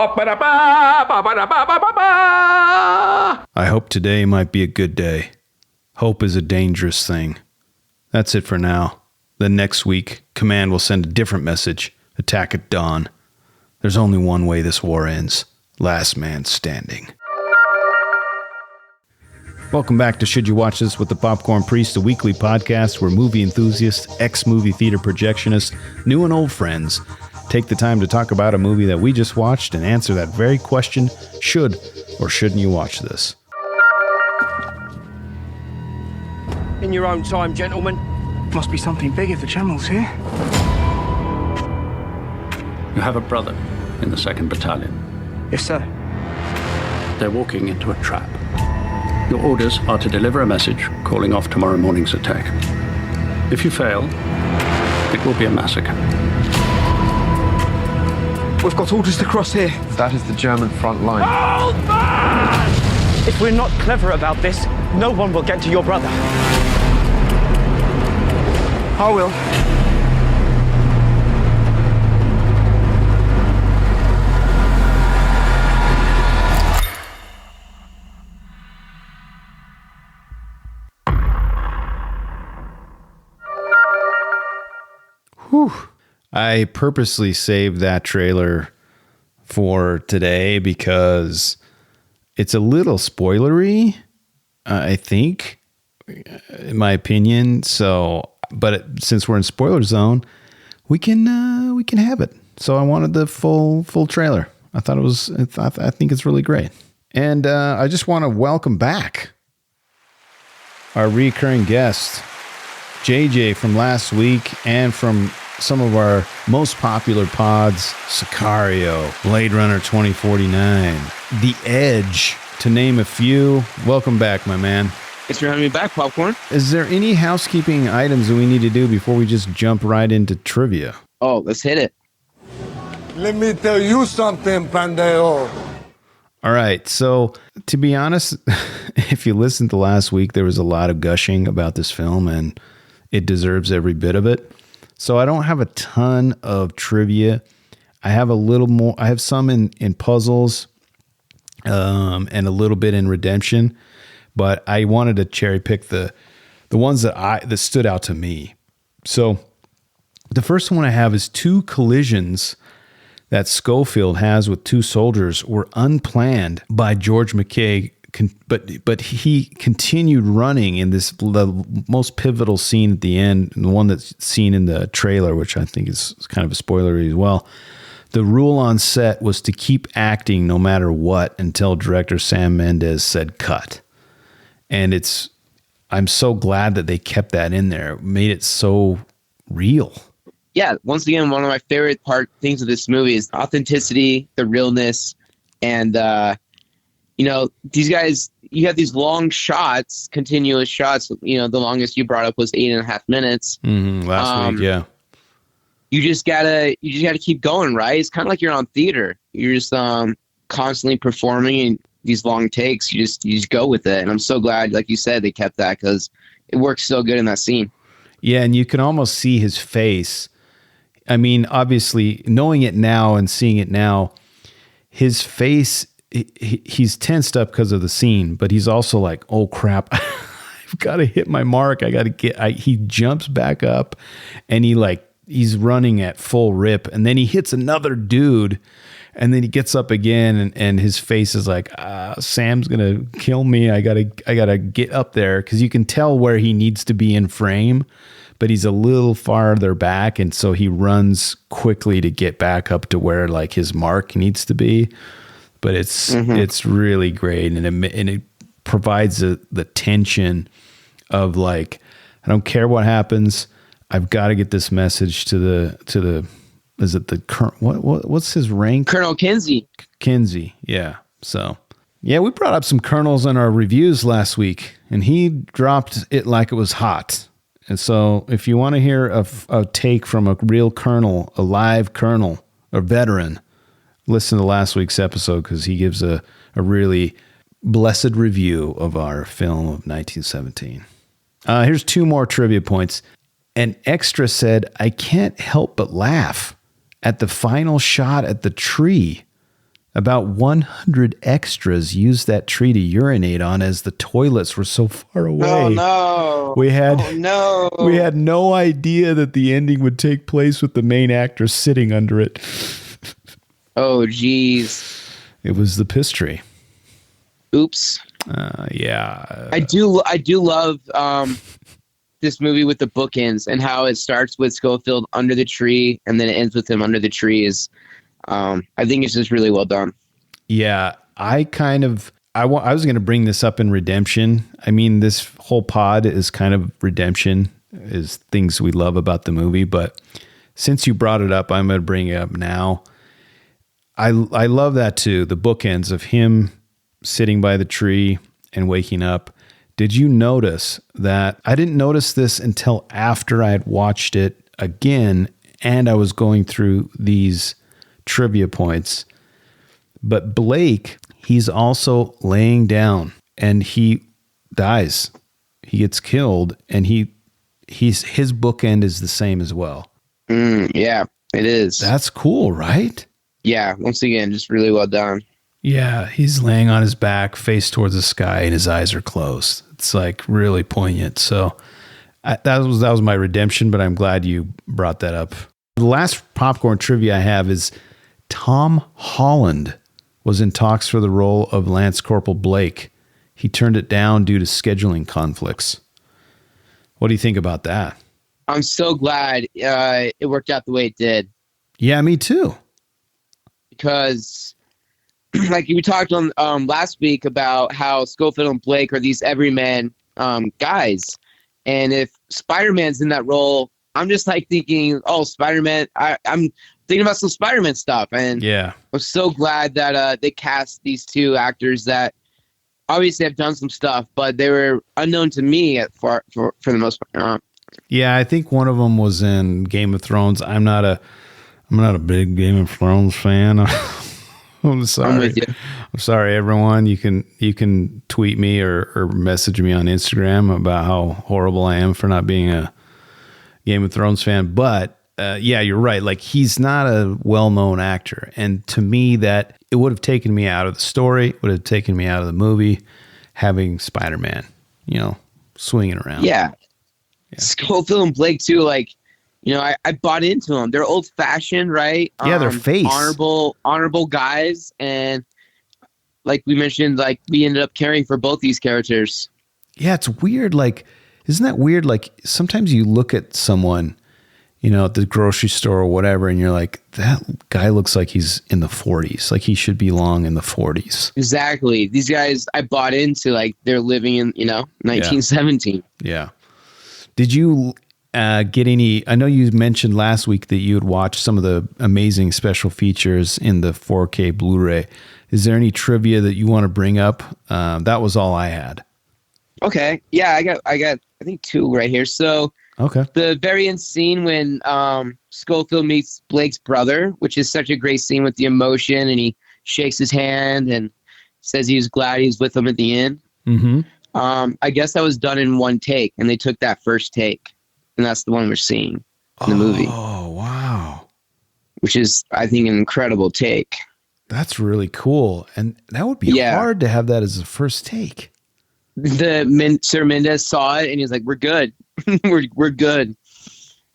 I hope today might be a good day. Hope is a dangerous thing. That's it for now. Then next week, Command will send a different message. Attack at dawn. There's only one way this war ends. Last man standing. Welcome back to Should You Watch This with the Popcorn Priest, a weekly podcast where movie enthusiasts, ex-movie theater projectionists, new and old friends take the time to talk about a movie that we just watched and answer that very question, should or shouldn't you watch this? In your own time, gentlemen. Must be something big if the General's here. You have a brother in the 2nd Battalion. Yes, sir. They're walking into a trap. Your orders are to deliver a message calling off tomorrow morning's attack. If you fail, it will be a massacre. We've got orders to cross here. That is the German front line. Hold back! If we're not clever about this, no one will get to your brother. I will. Whew. I purposely saved that trailer for today because it's a little spoilery, I think, in my opinion. So, but since we're in spoiler zone, we can have it. So I wanted the full trailer. I thought it was. I think it's really great, and I just want to welcome back our recurring guest, JJ from last week and from some of our most popular pods, Sicario, Blade Runner 2049, The Edge, to name a few. Welcome back, my man. Thanks for having me back, Popcorn. Is there any housekeeping items that we need to do before we just jump right into trivia? Oh, let's hit it. Let me tell you something, pendejo. All right. So, to be honest, if you listened to last week, there was a lot of gushing about this film, and it deserves every bit of it. So I don't have a ton of trivia. I have a little more. I have some in puzzles, and a little bit in redemption. But I wanted to cherry pick the ones that stood out to me. So the first one I have is 2 collisions that Schofield has with 2 soldiers were unplanned by George McKay. But he continued running in the most pivotal scene at the end, and the one that's seen in the trailer, which I think is kind of a spoiler as well. The rule on set was to keep acting no matter what until director Sam Mendes said cut. And I'm so glad that they kept that in there. It made it so real. Yeah, once again, one of my favorite things of this movie is authenticity, the realness, and these guys, you have these long shots, continuous shots. The longest you brought up was 8.5 minutes. Last week, yeah. You just gotta keep going, right? It's kind of like you're on theater. You're just constantly performing in these long takes. You just go with it, and I'm so glad, like you said, they kept that because it works so good in that scene. Yeah, and you can almost see his face. I mean, obviously, knowing it now and seeing it now, his face. He's tensed up because of the scene, but he's also like, oh crap, I've got to hit my mark. He jumps back up and he's running at full rip. And then he hits another dude and then he gets up again and his face is like, Sam's going to kill me. I gotta get up there. Cause you can tell where he needs to be in frame, but he's a little farther back. And so he runs quickly to get back up to where like his mark needs to be. But it's really great, and it provides the tension of like, I don't care what happens, I've got to get this message to the is it the current what's his rank? Colonel Kinsey. Kinsey, yeah. So yeah, we brought up some colonels in our reviews last week, and he dropped it like it was hot. And so if you want to hear a take from a real colonel, a live colonel, a veteran, listen to last week's episode because he gives a really blessed review of our film of 1917. Here's 2 more trivia points. An extra said, I can't help but laugh at the final shot at the tree About 100 extras used that tree to urinate on as the toilets were so far away. Oh no. We had Oh no. we had no idea that the ending would take place with the main actor sitting under it. Oh geez. It was the piss tree. Oops. Yeah. I do love this movie with the bookends and how it starts with Schofield under the tree and then it ends with him under the trees. I think it's just really well done. Yeah, I was going to bring this up in redemption. I mean, this whole pod is kind of redemption, is things we love about the movie. But since you brought it up, I'm going to bring it up now. I love that too. The bookends of him sitting by the tree and waking up. Did you notice that? I didn't notice this until after I had watched it again and I was going through these trivia points. But Blake, he's also laying down and he dies. He gets killed and his bookend is the same as well. Yeah, it is. That's cool, right? Yeah, once again, just really well done. Yeah, he's laying on his back, face towards the sky, and his eyes are closed. It's like really poignant. So that was my redemption, but I'm glad you brought that up. The last popcorn trivia I have is Tom Holland was in talks for the role of Lance Corporal Blake. He turned it down due to scheduling conflicts. What do you think about that? I'm so glad it worked out the way it did. Yeah, me too. Because like we talked on last week about how Schofield and Blake are these everyman guys. And if Spider-Man's in that role, I'm just like thinking, oh, Spider-Man, I'm thinking about some Spider-Man stuff. And yeah, I'm so glad that they cast these two actors that obviously have done some stuff, but they were unknown to me for the most part. Yeah, I think one of them was in Game of Thrones. I'm not a big Game of Thrones fan. I'm sorry. I'm with you. I'm sorry, everyone. You can tweet me or message me on Instagram about how horrible I am for not being a Game of Thrones fan. But yeah, you're right. Like, he's not a well-known actor. And to me, that it would have taken me out of the story, would have taken me out of the movie, having Spider-Man, swinging around. Yeah. Schofield and Blake too, like, I bought into them. They're old fashioned, right? Yeah, their face. Honorable guys. And like we mentioned, like we ended up caring for both these characters. Yeah, it's weird. Like, isn't that weird? Like, sometimes you look at someone, at the grocery store or whatever, and you're like, that guy looks like he's in the 40s. Like, he should belong in the 40s. Exactly. These guys I bought into, like, they're living in, 1917. Yeah. Did you get any? I know you mentioned last week that you had watched some of the amazing special features in the 4K Blu-ray. Is there any trivia that you want to bring up? That was all I had. Okay. Yeah, I got I think two right here. So okay, the very end scene when Schofield meets Blake's brother, which is such a great scene with the emotion, and he shakes his hand and says he was glad he was with him at the end. Mm-hmm. I guess that was done in one take, and they took that first take, and that's the one we're seeing in the movie. Oh, wow. Which is, I think, an incredible take. That's really cool. And that would be hard to have that as a first take. Sir Mendez saw it, and he's like, we're good. we're good.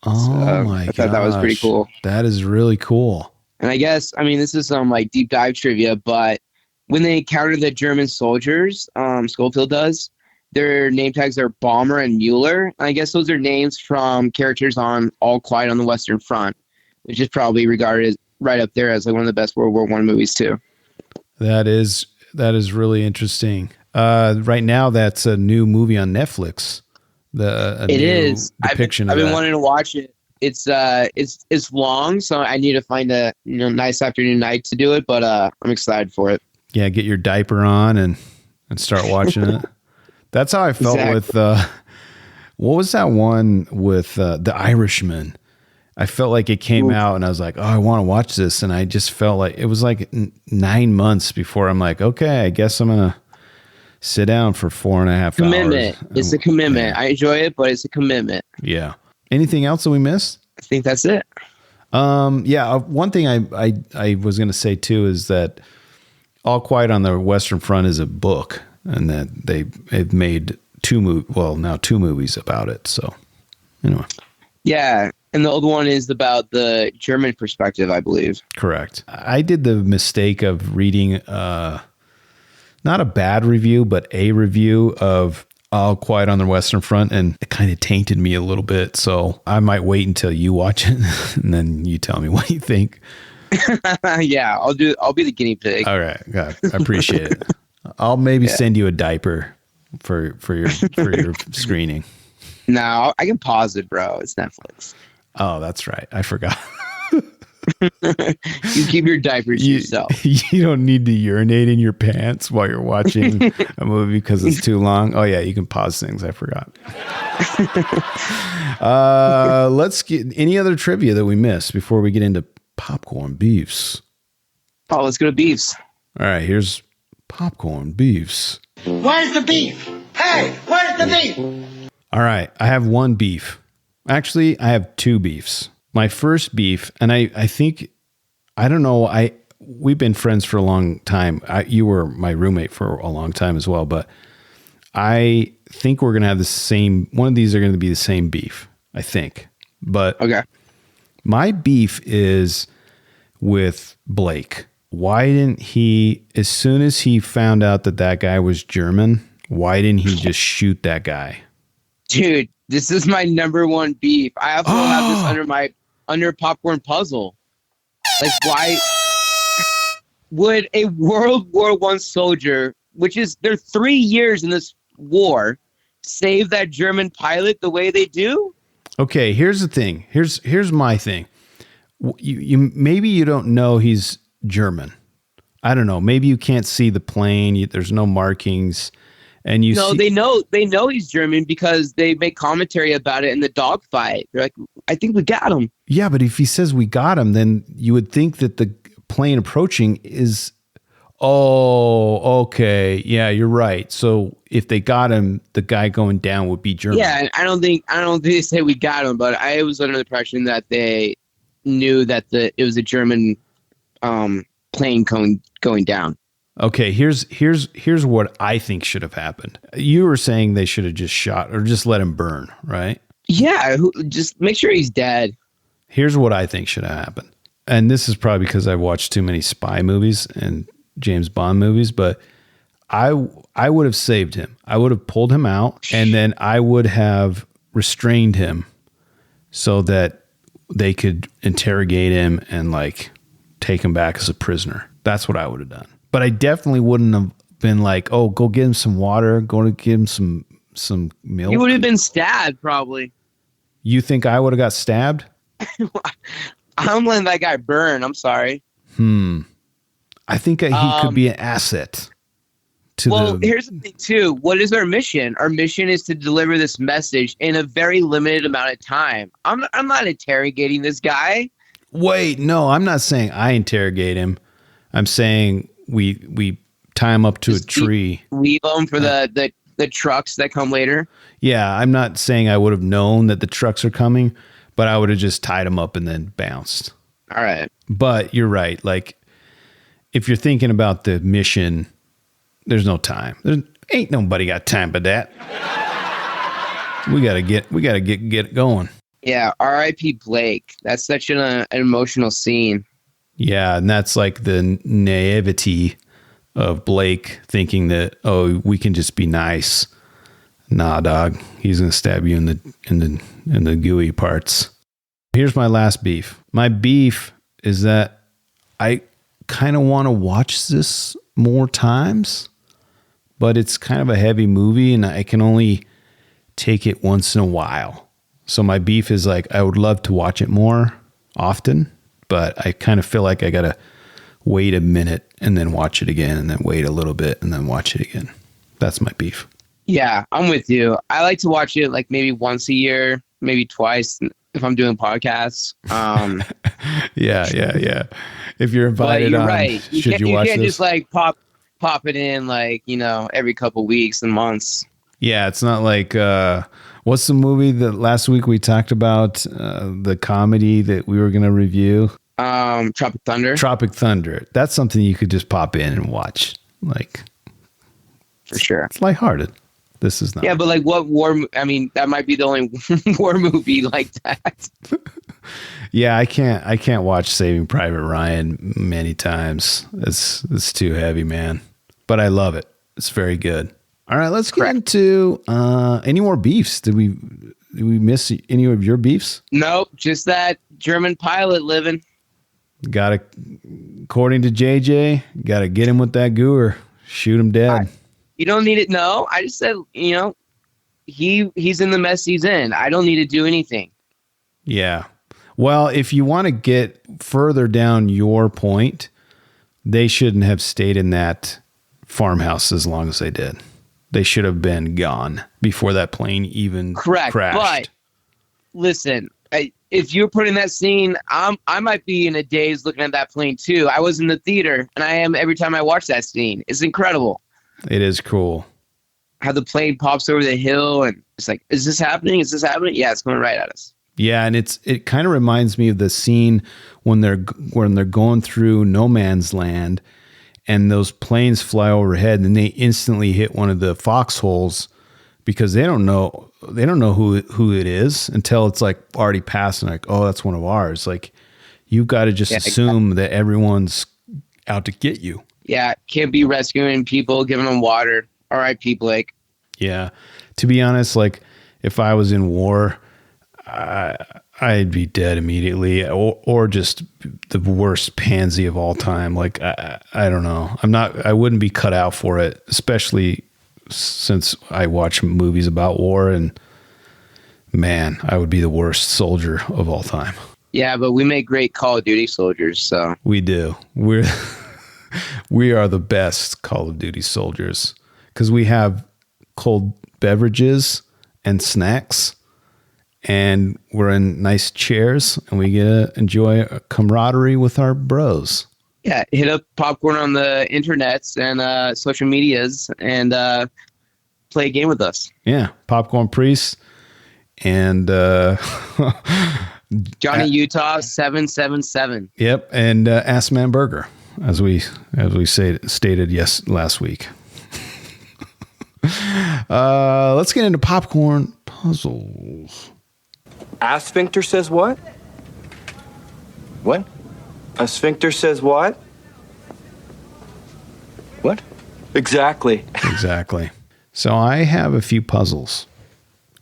Oh, my God. I thought that was pretty cool. That is really cool. And I guess, this is some like deep dive trivia, but when they encounter the German soldiers, Schofield does, their name tags are Bomber and Mueller. And I guess those are names from characters on All Quiet on the Western Front, which is probably regarded as right up there as like one of the best World War I movies too. That is really interesting. Right now, that's a new movie on Netflix. It is depiction. I've been wanting to watch it. It's long, so I need to find a nice afternoon night to do it. But I'm excited for it. Yeah, get your diaper on and start watching it. That's how I felt with what was that one with The Irishman? I felt like it came out and I was like, oh, I want to watch this. And I just felt like it was like 9 months before I'm like, okay, I guess I'm going to sit down for 4.5 commitment. hours. It's a commitment. Yeah. I enjoy it, but it's a commitment. Yeah. Anything else that we missed? I think that's it. Yeah. One thing I was going to say too is that All Quiet on the Western Front is a book, and that they've made two movies about it. So anyway. Yeah. And the old one is about the German perspective, I believe. Correct. I did the mistake of reading not a bad review, but a review of All Quiet on the Western Front, and it kind of tainted me a little bit. So I might wait until you watch it and then you tell me what you think. Yeah, I'll be the guinea pig. All right. God, I appreciate it. I'll maybe send you a diaper for your screening. No, I can pause it, bro. It's Netflix. Oh, that's right. I forgot. You keep your diapers to yourself. You don't need to urinate in your pants while you're watching a movie because it's too long. Oh yeah, you can pause things. I forgot. Let's get any other trivia that we missed before we get into popcorn beefs. Oh, let's go to beefs. All right, here's popcorn beefs. Where's the beef? Hey, where's the beef? All right, I have one beef. Actually, I have two beefs. My first beef, and I think, I don't know, we've been friends for a long time. You were my roommate for a long time as well, but I think we're going to have the same, one of these are going to be the same beef, I think. But okay, my beef is with Blake. Why didn't he, as soon as he found out that guy was German, why didn't he just shoot that guy? Dude, this is my number one beef. I also have this under popcorn puzzle. Like, why would a World War I soldier, which is they're 3 years in this war, save that German pilot the way they do? Okay, here's the thing. Here's my thing. You maybe you don't know he's German. I don't know. Maybe you can't see the plane. There's no markings. And they know he's German because they make commentary about it in the dogfight. They're like, I think we got him. Yeah, but if he says we got him, then you would think that the plane approaching is, oh, okay. Yeah, you're right. So if they got him, the guy going down would be German. Yeah, and I don't think they say we got him, but I was under the impression that they knew that it was a German plane going down. Okay, here's what I think should have happened. You were saying they should have just shot or just let him burn, right? Yeah, just make sure he's dead. Here's what I think should have happened. And this is probably because I've watched too many spy movies and James Bond movies, but I would have saved him. I would have pulled him out, and then I would have restrained him so that they could interrogate him and like take him back as a prisoner. That's what I would have done. But I definitely wouldn't have been like, oh, go get him some water, go to give him some milk. You would have been stabbed, probably. You think I would have got stabbed? I'm letting that guy burn. I'm sorry. I think he could be an asset. Here's the thing, too. What is our mission? Our mission is to deliver this message in a very limited amount of time. I'm not interrogating this guy. Wait, no, I'm not saying I interrogate him. I'm saying we tie him up to a tree. Leave him for the trucks that come later. Yeah, I'm not saying I would have known that the trucks are coming, but I would have just tied him up and then bounced. All right. But you're right. Like, if you're thinking about the mission, there's no time. There ain't nobody got time for that. We gotta get going. Yeah, R.I.P. Blake. That's such an emotional scene. Yeah, and that's like the naivety of Blake thinking that, oh, we can just be nice. Nah, dog. He's gonna stab you in the gooey parts. Here's my last beef. My beef is that I kind of want to watch this more times, but it's kind of a heavy movie and I can only take it once in a while. So my beef is like, I would love to watch it more often, but I kind of feel like I got to wait a minute and then watch it again and then wait a little bit and then watch it again. That's my beef. Yeah, I'm with you. I like to watch it like maybe once a year, maybe twice if I'm doing podcasts. Yeah. If you're invited you're on, right. You can't just like pop it in like, every couple weeks and months. Yeah, it's not like what's the movie that last week we talked about, the comedy that we were going to review? Tropic Thunder. Tropic Thunder. That's something you could just pop in and watch. Like, For sure. It's lighthearted. This is not. Yeah, but like what I mean, that might be the only war movie like that. Yeah, I can't watch Saving Private Ryan many times. It's too heavy, man. But I love it. It's very good. All right, let's get into any more beefs. Did we miss any of your beefs? Nope, just that German pilot living. According to JJ, got to get him with that gooer. Shoot him dead. You don't need it. No, I just said, he's in the mess he's in. I don't need to do anything. Yeah. Well, if you want to get further down your point, they shouldn't have stayed in that farmhouse as long as they did. They should have been gone before that plane even crashed. But listen, if you're putting that scene, I might be in a daze looking at that plane too. I was in the theater, and I am every time I watch that scene. It's incredible. It is cool. How the plane pops over the hill, and it's like, is this happening? Is this happening? Yeah, it's going right at us. Yeah, and it kind of reminds me of the scene when they're going through no man's land, and those planes fly overhead, and they instantly hit one of the foxholes because they don't know who it is until it's like already passing. Like, oh, that's one of ours. Like, you've got to just assume that everyone's out to get you. Yeah, can't be rescuing people, giving them water. R.I.P. Blake. Yeah, to be honest, like if I was in war, I'd be dead immediately, or just the worst pansy of all time. Like I don't know. I wouldn't be cut out for it, especially since I watch movies about war, and man, I would be the worst soldier of all time. Yeah, but we make great Call of Duty soldiers, so we do. We are the best Call of Duty soldiers because we have cold beverages and snacks, and we're in nice chairs, and we get to enjoy a camaraderie with our bros. Yeah, hit up Popcorn on the internets and social medias and play a game with us. Yeah, Popcorn Priest and Johnny Utah 777. Yep, and Ass Man Burger, as we stated last week. Let's get into popcorn puzzles. A sphincter says what? What? A sphincter says what? What? Exactly. So I have a few puzzles,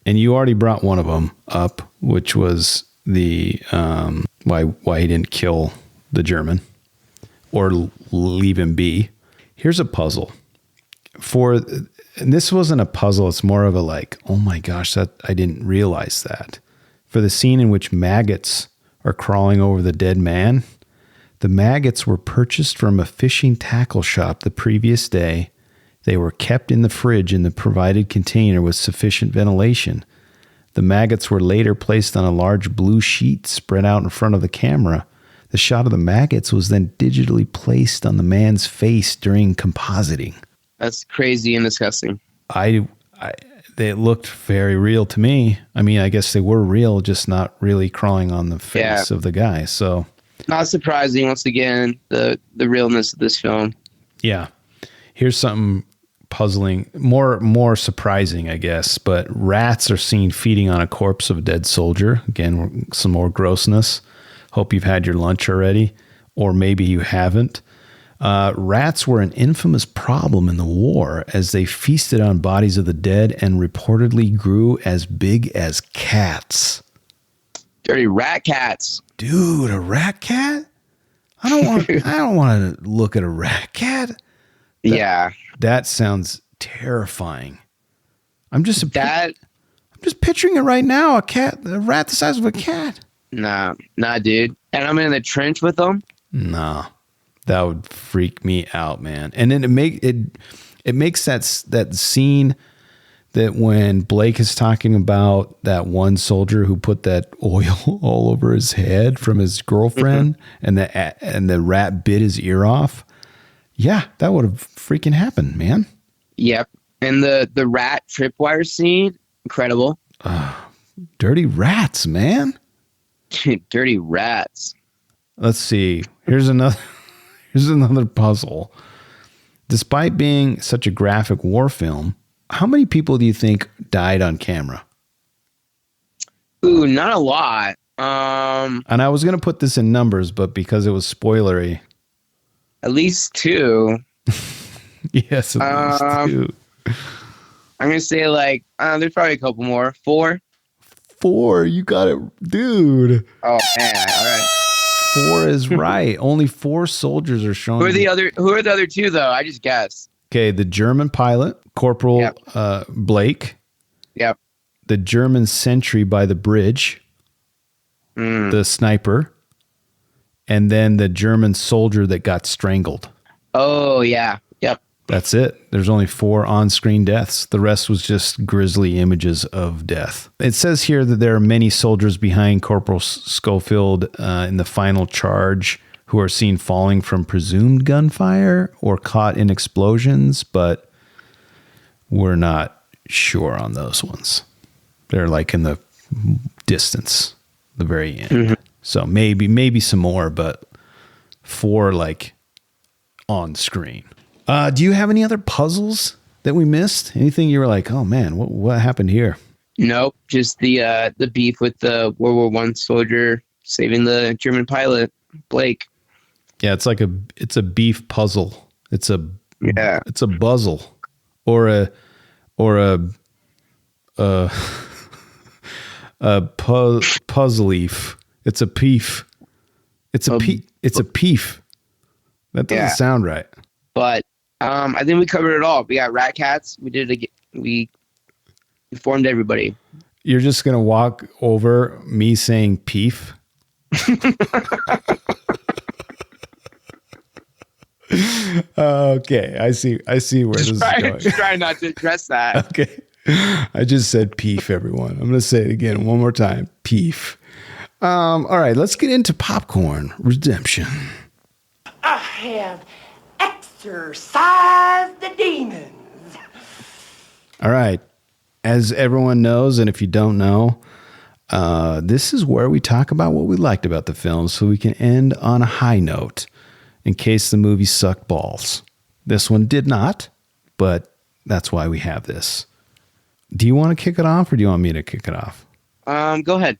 and you already brought one of them up, which was the why he didn't kill the German or leave him be. Here's a puzzle and this wasn't a puzzle. It's more of a like, oh my gosh, that I didn't realize that. For the scene in which maggots are crawling over the dead man, the maggots were purchased from a fishing tackle shop the previous day. They were kept in the fridge in the provided container with sufficient ventilation. The maggots were later placed on a large blue sheet spread out in front of the camera. The shot of the maggots was then digitally placed on the man's face during compositing. That's crazy and disgusting. They looked very real to me. I mean, I guess they were real, just not really crawling on the face of the guy. So not surprising. Once again, the realness of this film. Yeah. Here's something puzzling, more surprising, I guess. But rats are seen feeding on a corpse of a dead soldier. Again, some more grossness. Hope you've had your lunch already, or maybe you haven't. Rats were an infamous problem in the war as they feasted on bodies of the dead and reportedly grew as big as cats. Dirty rat cats. Dude, a rat cat? I don't want to look at a rat cat. That sounds terrifying. I'm just picturing it right now. A rat the size of a cat. Nah, dude. And I'm in the trench with them. Nah. That would freak me out, man. And then it makes that scene that when Blake is talking about that one soldier who put that oil all over his head from his girlfriend, and the rat bit his ear off. Yeah, that would have freaking happened, man. Yep. And the rat tripwire scene, incredible. Dirty rats, man. Dirty rats. Let's see. Here's another here's another puzzle. Despite being such a graphic war film, how many people do you think died on camera? Ooh, not a lot. And I was going to put this in numbers, but because it was spoilery. At least 2. Yes, at least 2. I'm going to say like, there's probably a couple more. 4? 4, you got it, dude. Oh man, all right. 4 is right. Only 4 soldiers are shown. Who are the other 2 though? I just guessed. Okay, the German pilot, Corporal Blake. Yep. The German sentry by the bridge. The sniper. And then the German soldier that got strangled. Oh yeah. Yep. That's it. There's only 4 on-screen deaths. The rest was just grisly images of death. It says here that there are many soldiers behind Corporal Schofield in the final charge who are seen falling from presumed gunfire or caught in explosions, but we're not sure on those ones. They're like in the distance, the very end. Mm-hmm. So maybe some more, but 4 like on screen. Do you have any other puzzles that we missed? Anything you were like, oh man, what happened here? Nope, just the beef with the World War I soldier saving the German pilot Blake. Yeah, it's a beef puzzle. It's a puzzle, or a puzzle leaf. It's a peef. It's a peef. That doesn't sound right. But I think we covered it all. We got rat cats. We informed everybody. You're just gonna walk over me saying peef. Okay, I see where this is going. Try not to address that. Okay, I just said peef, everyone. I'm gonna say it again one more time. Peef. All right, let's get into Popcorn Redemption. I have exorcised the demons. All right. As everyone knows, and if you don't know, this is where we talk about what we liked about the film so we can end on a high note in case the movie sucked balls. This one did not, but that's why we have this. Do you want to kick it off or do you want me to kick it off? Go ahead.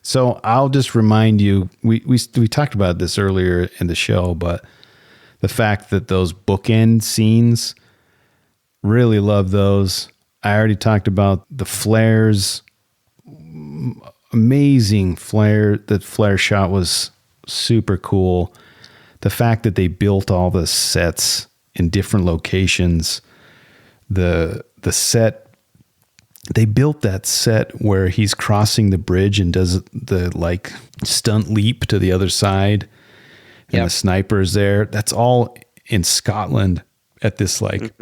So I'll just remind you, we talked about this earlier in the show, but the fact that those bookend scenes, really love those. I already talked about the flares. Amazing flare. The flare shot was super cool. The fact that they built all the sets in different locations. The set, they built that set where he's crossing the bridge and does the like stunt leap to the other side. And the sniper's there. That's all in Scotland at this like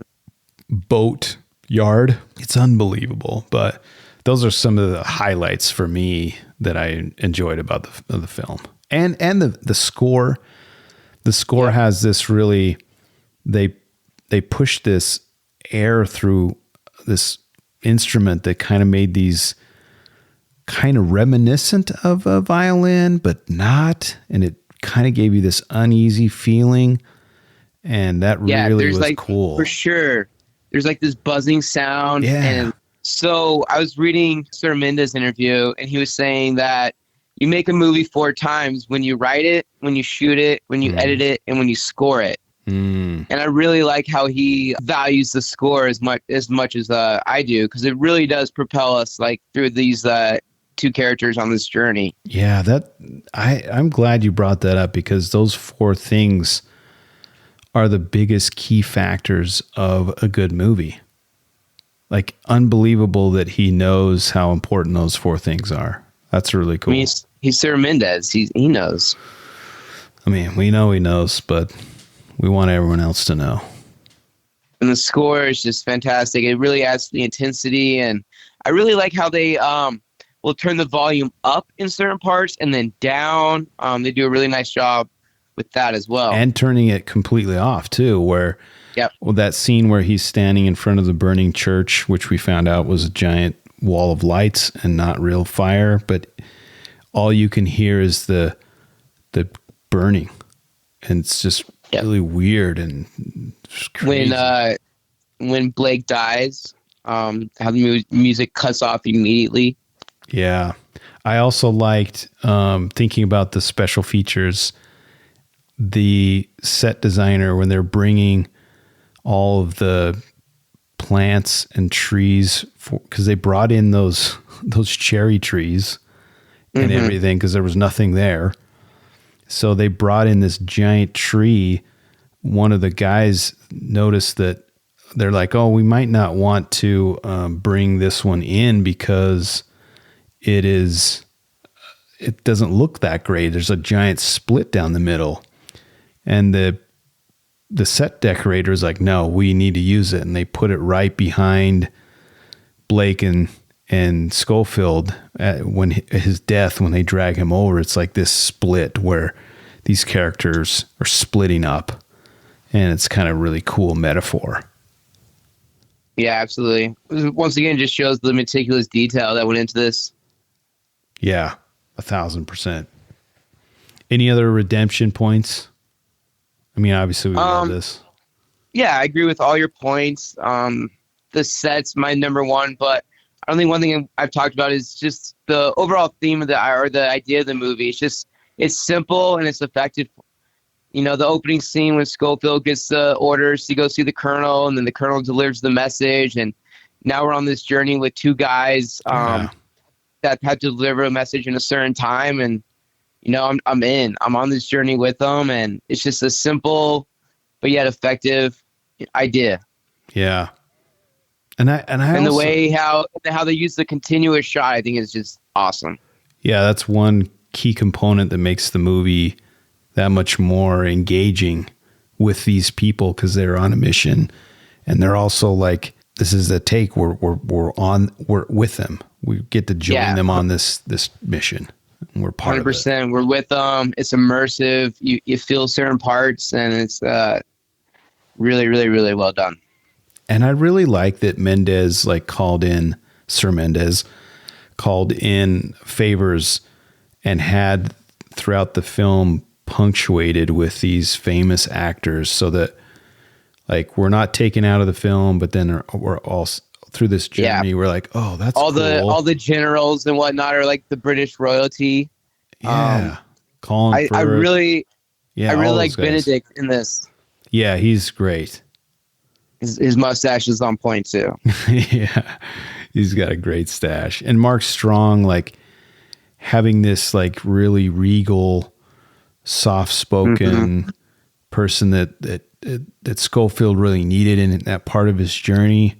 boat yard. It's unbelievable. But those are some of the highlights for me that I enjoyed about the film. And the score. The score has this really, they push this air through this instrument that kind of made these kind of reminiscent of a violin, but not. And it kind of gave you this uneasy feeling. And that really was like, cool. For sure. There's like this buzzing sound. Yeah. And so I was reading Sir Mendes' interview and he was saying that you make a movie 4 times: when you write it, when you shoot it, when you edit it, and when you score it. And I really like how he values the score as much as I do, because it really does propel us like through these 2 characters on this journey. Yeah, I'm glad you brought that up, because those 4 things are the biggest key factors of a good movie. Like, unbelievable that he knows how important those 4 things are. That's really cool. I mean, he's Sir Mendes. He knows. I mean, we know he knows, but we want everyone else to know. And the score is just fantastic. It really adds to the intensity, and I really like how they will turn the volume up in certain parts and then down. They do a really nice job with that as well. And turning it completely off too, where that scene where he's standing in front of the burning church, which we found out was a giant wall of lights and not real fire, but all you can hear is the burning, and it's just really weird and crazy. When Blake dies, how the music cuts off immediately. Yeah. I also liked thinking about the special features, the set designer, when they're bringing all of the plants and trees, because they brought in those cherry trees and everything, because there was nothing there. So they brought in this giant tree. One of the guys noticed that they're like, oh, we might not want to bring this one in because it doesn't look that great. There's a giant split down the middle. And the set decorator is like, no, we need to use it. And they put it right behind Blake and Schofield when his death, when they drag him over. It's like this split where these characters are splitting up. And it's kind of really cool metaphor. Yeah, absolutely. Once again, just shows the meticulous detail that went into this. Yeah, 1,000%. Any other redemption points? I mean, obviously we love this. Yeah, I agree with all your points. The set's my number one, but only one thing I've talked about is just the overall theme of the idea of the movie. It's simple and it's effective. You know, the opening scene when Schofield gets the orders to go see the colonel, and then the colonel delivers the message, and now we're on this journey with two guys that have to deliver a message in a certain time, and you know, I'm on this journey with them, and it's just a simple but yet effective idea. Yeah. And the way how they use the continuous shot, I think, is just awesome. Yeah, that's one key component that makes the movie that much more engaging with these people, because they're on a mission, and they're also like, this is the take. We're with them. We get to join them on this mission. And we're part 100%. Of it. We're with them. It's immersive. You feel certain parts, and it's really, really, really well done. And I really like that Sir Mendez called in favors and had throughout the film punctuated with these famous actors, so that like we're not taken out of the film, but then we're all through this journey. We're like, oh, that's all cool. all the generals and whatnot are like the British royalty. Yeah, Colin Firth. I really like guys. Benedict in this. Yeah, he's great. His mustache is on point too. Yeah, he's got a great stash. And Mark Strong, like having this like really regal, soft-spoken person that Schofield really needed in that part of his journey,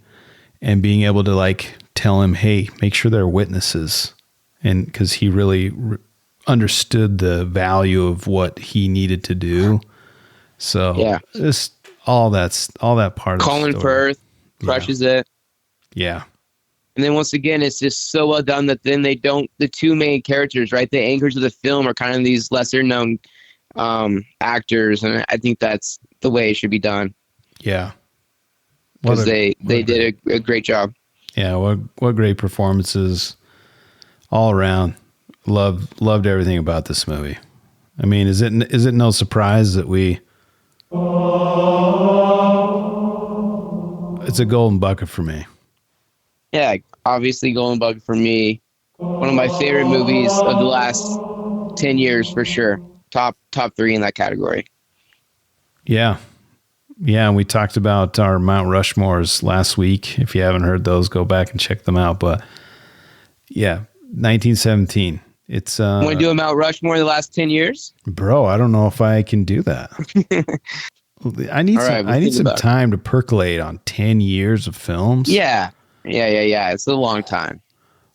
and being able to like tell him, hey, make sure they're witnesses. And because he really understood the value of what he needed to do. So just all that part of Colin Firth crushes it. Yeah. And then once again, it's just so well done that then the two main characters, right? The anchors of the film are kind of these lesser known actors. And I think that's the way it should be done. Yeah. Because they did a great job. Yeah. What great performances all around. Loved everything about this movie. I mean, is it no surprise that it's a golden bucket for me. Yeah, obviously golden bucket for me. One of my favorite movies of the last 10 years for sure. Top 3 in that category. Yeah. Yeah, and we talked about our Mount Rushmores last week. If you haven't heard those, go back and check them out. But yeah, 1917. It's want to do a Mount Rushmore the last 10 years? Bro, I don't know if I can do that. I need some time to percolate on 10 years of films. Yeah. It's a long time.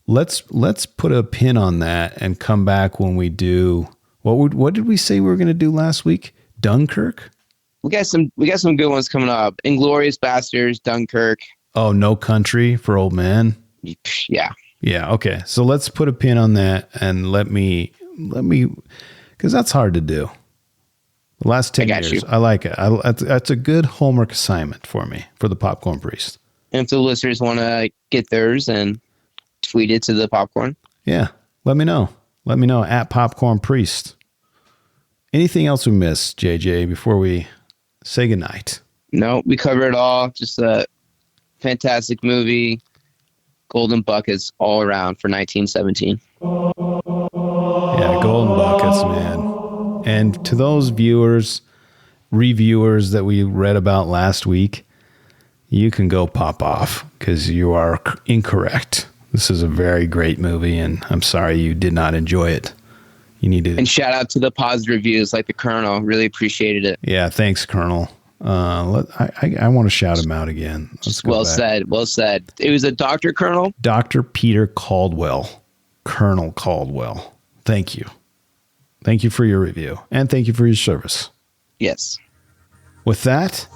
Let's put a pin on that and come back when we do what did we say we were going to do last week? Dunkirk? We got some good ones coming up. Inglourious Basterds, Dunkirk. Oh, No Country for Old Men. Yeah. Yeah. Okay. So let's put a pin on that and let me, because that's hard to do. The last 10 years. I like it. That's a good homework assignment for me, for the Popcorn Priest. And if the listeners want to get theirs and tweet it to the Popcorn. Yeah. Let me know. Let me know at Popcorn Priest. Anything else we missed, JJ, before we say goodnight? No, we covered it all. Just a fantastic movie. Golden buckets all around for 1917. Yeah, golden buckets, man. And to those reviewers that we read about last week, you can go pop off because you are incorrect. This is a very great movie, and I'm sorry you did not enjoy it. You need to. And shout out to the positive reviews, like the Colonel. Really appreciated it. Yeah, thanks, Colonel. I want to shout him out again. Well said. Well said. It was a Dr. Colonel? Dr. Peter Caldwell. Colonel Caldwell. Thank you. Thank you for your review. And thank you for your service. Yes. With that,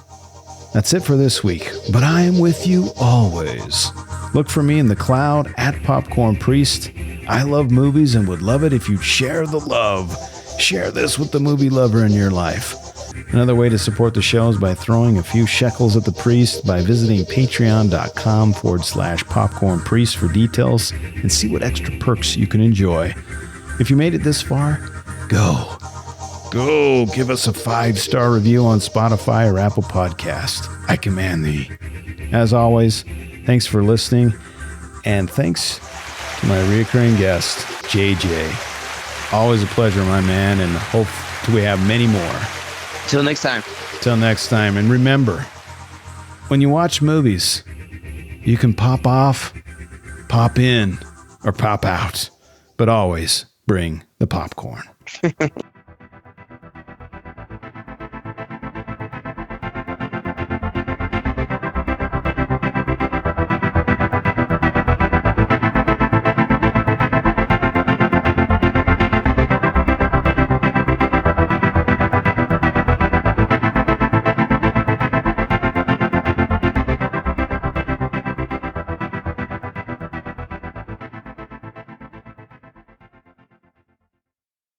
that's it for this week. But I am with you always. Look for me in the cloud at Popcorn Priest. I love movies and would love it if you'd share the love. Share this with the movie lover in your life. Another way to support the show is by throwing a few shekels at the priest by visiting patreon.com/popcorn priest for details and see what extra perks you can enjoy. If you made it this far, go give us a 5-star review on Spotify or Apple Podcast. I command thee. As always, thanks for listening, and thanks to my recurring guest, JJ. Always a pleasure, my man, and hope we have many more. Till next time. Till next time. And remember, when you watch movies, you can pop off, pop in, or pop out, but always bring the popcorn.